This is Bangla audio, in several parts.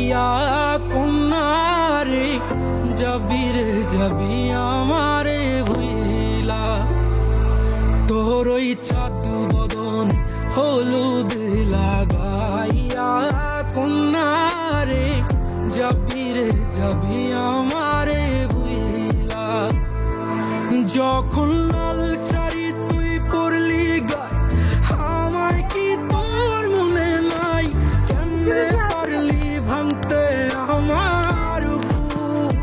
লাগাইয়া কন্যারে যাবি রে যাবি আমারে ভুইলা তোর ওই চাঁদ বদন হলুদ লাগাইয়া কন্যারে যাবি রে যাবি আমারে ভুইলা যখন লাল শাড়ি তুই পরলি গায় আমায় কি তোর মনে নাই কেমনে পারলি ভাঙতে আমার বুক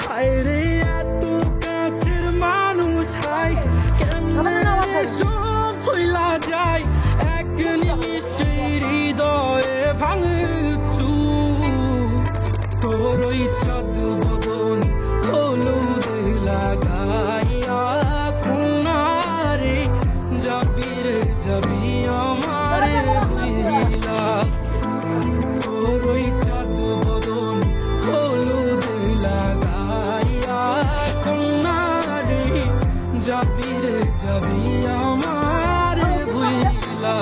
হায় রে এত কাছের মানুষ হায় কেমনে সব ভুলা যায় এক নিমিষে হৃদয়ে ভাঙচু তোর ওই চাঁদ বদন হলুদ লাগাইয়া কন্যারে যাবি রে যাবি আমারে ভুইলা তোর ওই চাঁদ বদন হলুদ লাগাইয়া কন্যারে যাবি রে যাবি আমারে ভুইলা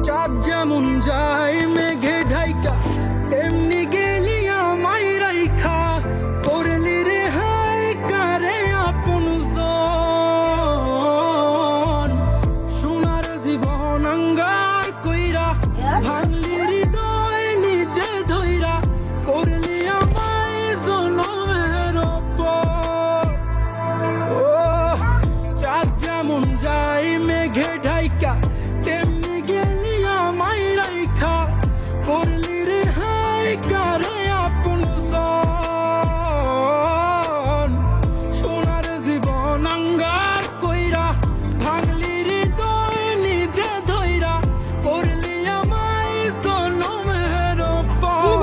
চাঁদ যেমন যায় মেঘে ঢাইকা তেমনি গেলি আমায় রাইখা করলি রে হায় কারে আপন সোনার জীবন অঙ্গার কইরা ভাঙলি হৃদয় নিজে ধইরা করলি আমায় জনমের ওপর ও চাঁদ যেমন যায় মেঘে ঢাইকা তেমনি গেলি আমায় রাইখা করলি রে হায় কারে আপন সোনার জীবন অঙ্গার কইরা ভাঙলি হৃদয় নিজে ধইরা করলি আমায় জনমের ওপর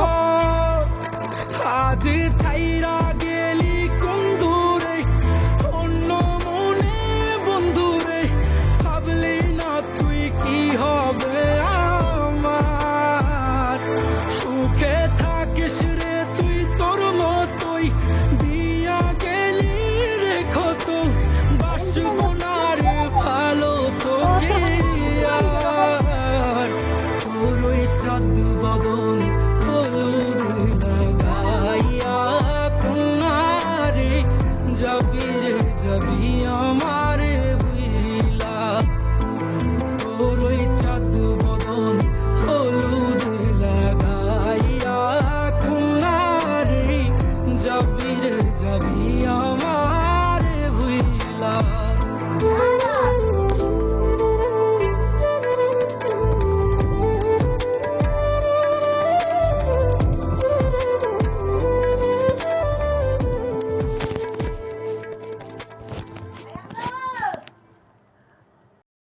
আজ ছাইরা গেলি কোন দূরে অন্য মনে বন্ধুরে ভাবলি না তুই কি হবে আমার সুখে থাকিস রে তুই তোর মতোই দিয়া গেলি রে ক্ষত বাসব না রে ভালো তোকে আর তোর ওই চাঁদ বদন হলুদ